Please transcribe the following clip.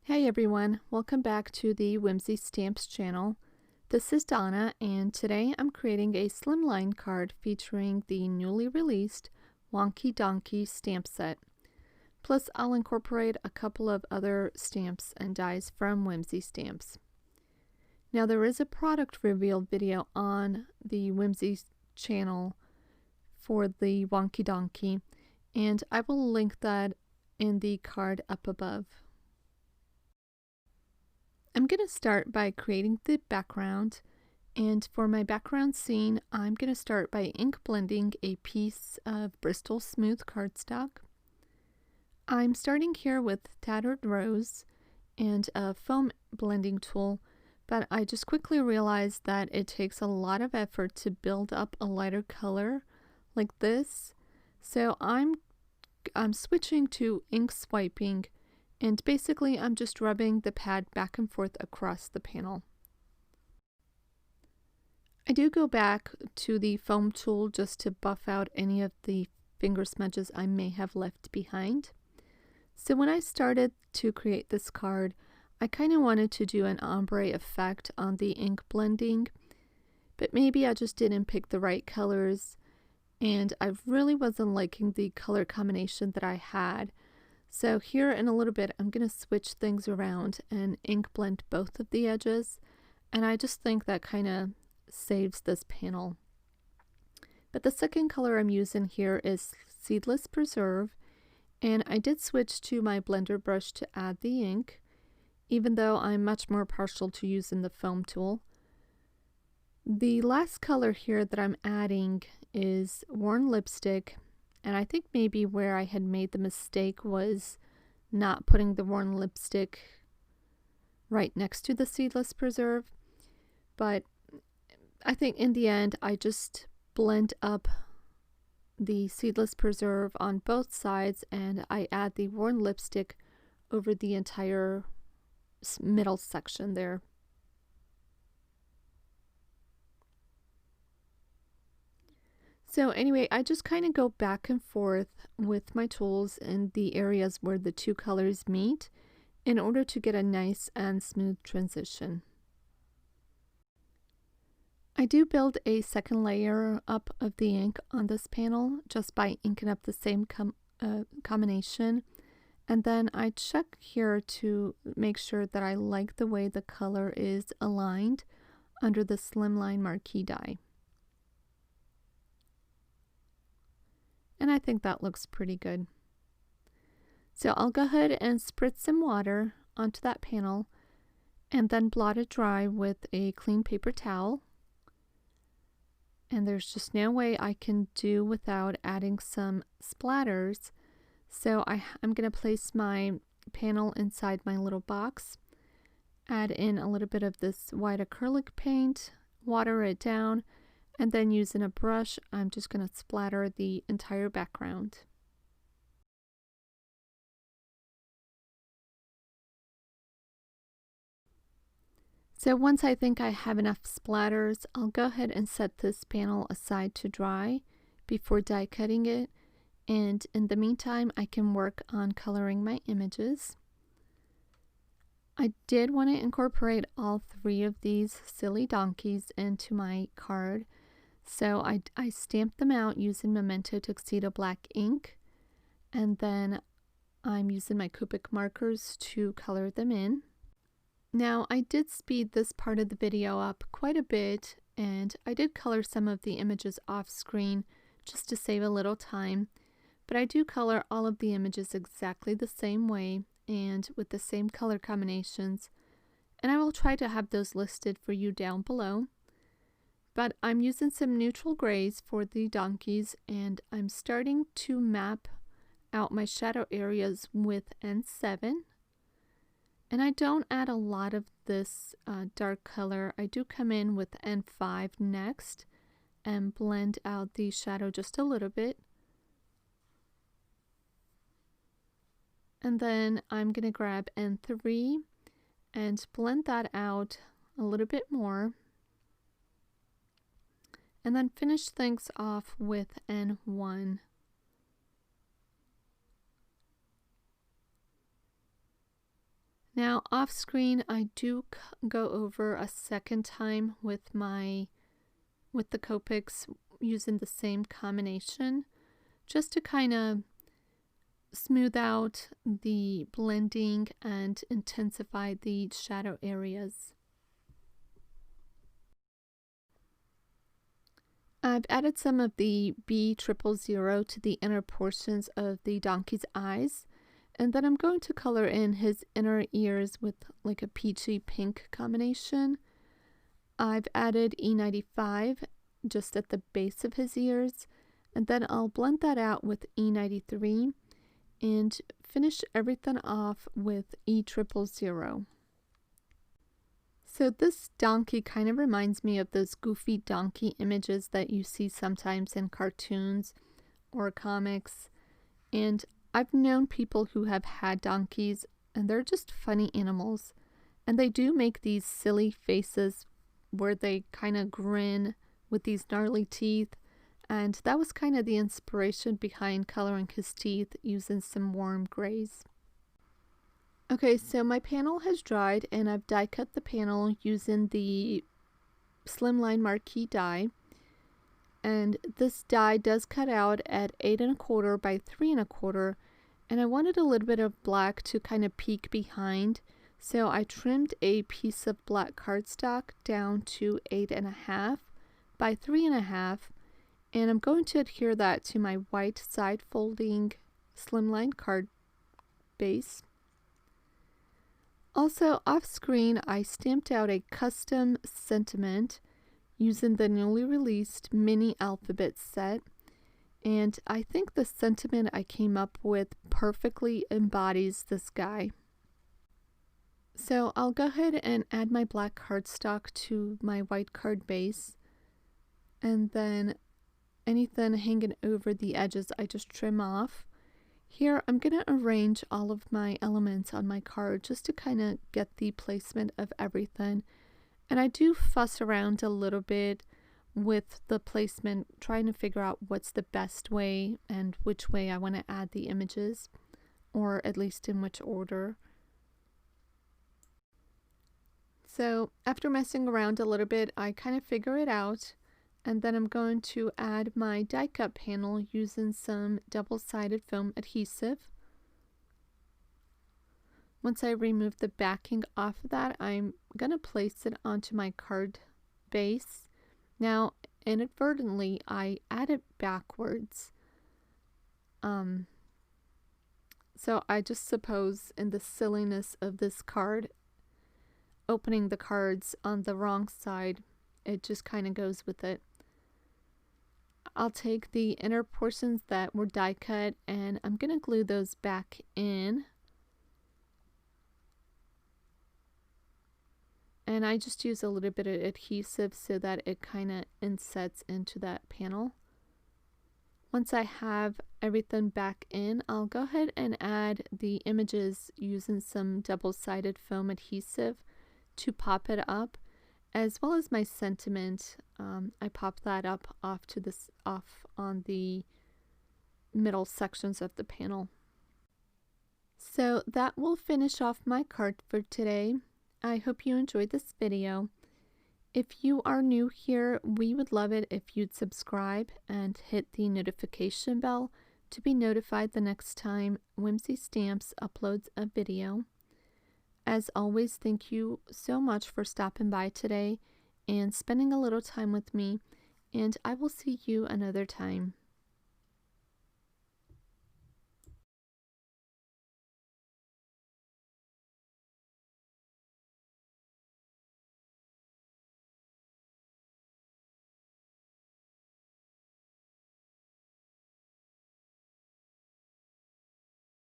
Hey everyone, welcome back to the Whimsy Stamps channel. This is Donna and today I'm creating a Slimline card featuring the newly released Wonky Donkey stamp set. Plus I'll incorporate a couple of other stamps and dies from Whimsy Stamps. Now there is a product reveal video on the Whimsy channel for the Wonky Donkey and I will link that in the card up above. I'm going to start by creating the background, and for my background scene I'm going to start by ink blending a piece of Bristol smooth cardstock. I'm starting here with Tattered Rose and a foam blending tool, but I just quickly realized that it takes a lot of effort to build up a lighter color like this, so I'm switching to ink swiping. And basically, I'm just rubbing the pad back and forth across the panel. I do go back to the foam tool just to buff out any of the finger smudges I may have left behind. So when I started to create this card, I kind of wanted to do an ombre effect on the ink blending, but maybe I just didn't pick the right colors, and I really wasn't liking the color combination that I had. So here in a little bit, I'm going to switch things around and ink blend both of the edges. And I just think that kind of saves this panel. But the second color I'm using here is Seedless Preserve. And I did switch to my blender brush to add the ink, even though I'm much more partial to using the foam tool. The last color here that I'm adding is Worn Lipstick. And I think maybe where I had made the mistake was not putting the Worn Lipstick right next to the Seedless Preserve. But I think in the end, I just blend up the Seedless Preserve on both sides and I add the Worn Lipstick over the entire middle section there. So anyway, I just kind of go back and forth with my tools in the areas where the two colors meet in order to get a nice and smooth transition. I do build a second layer up of the ink on this panel just by inking up the same combination, and then I check here to make sure that I like the way the color is aligned under the Slimline Marquee die. And I think that looks pretty good. So I'll go ahead and spritz some water onto that panel and then blot it dry with a clean paper towel. And there's just no way I can do without adding some splatters. So I'm going to place my panel inside my little box, add in a little bit of this white acrylic paint, water it down, and then using a brush, I'm just going to splatter the entire background. So once I think I have enough splatters, I'll go ahead and set this panel aside to dry before die cutting it. And in the meantime, I can work on coloring my images. I did want to incorporate all three of these silly donkeys into my card. So I stamped them out using Memento Tuxedo black ink, and then I'm using my Copic markers to color them in. Now I did speed this part of the video up quite a bit, and I did color some of the images off screen just to save a little time, but I do color all of the images exactly the same way and with the same color combinations, and I will try to have those listed for you down below. But I'm using some neutral grays for the donkeys, and I'm starting to map out my shadow areas with N7. And I don't add a lot of this dark color. I do come in with N5 next and blend out the shadow just a little bit. And then I'm going to grab N3 and blend that out a little bit more. And then finish things off with N1. Now off screen I do go over a second time with the Copics using the same combination just to kind of smooth out the blending and intensify the shadow areas. I've added some of the B000 to the inner portions of the donkey's eyes, and then I'm going to color in his inner ears with like a peachy pink combination. I've added E95 just at the base of his ears, and then I'll blend that out with E93 and finish everything off with E000. So this donkey kind of reminds me of those goofy donkey images that you see sometimes in cartoons or comics. And I've known people who have had donkeys, and they're just funny animals. And they do make these silly faces where they kind of grin with these gnarly teeth. And that was kind of the inspiration behind coloring his teeth using some warm grays. Okay, so my panel has dried and I've die cut the panel using the Slimline Marquee die. And this die does cut out at 8 1/4 by 3 1/4, and I wanted a little bit of black to kind of peek behind. So I trimmed a piece of black cardstock down to 8 1/2 by 3 1/2, and I'm going to adhere that to my white side folding Slimline card base. Also, off screen, I stamped out a custom sentiment using the newly released mini alphabet set, and I think the sentiment I came up with perfectly embodies this guy. So I'll go ahead and add my black cardstock to my white card base, and then anything hanging over the edges I just trim off. Here I'm going to arrange all of my elements on my card just to kind of get the placement of everything. And I do fuss around a little bit with the placement, trying to figure out what's the best way and which way I want to add the images, or at least in which order. So after messing around a little bit, I kind of figure it out. And then I'm going to add my die cut panel using some double-sided foam adhesive. Once I remove the backing off of that, I'm going to place it onto my card base. Now, inadvertently, I added backwards. So I just suppose in the silliness of this card, opening the cards on the wrong side, it just kind of goes with it. I'll take the inner portions that were die cut and I'm going to glue those back in. And I just use a little bit of adhesive so that it kind of insets into that panel. Once I have everything back in, I'll go ahead and add the images using some double-sided foam adhesive to pop it up, as well as my sentiment. I pop that up off on the middle sections of the panel. So that will finish off my card for today. I hope you enjoyed this video. If you are new here, we would love it if you'd subscribe and hit the notification bell to be notified the next time Whimsy Stamps uploads a video. As always, thank you so much for stopping by today and spending a little time with me, and I will see you another time.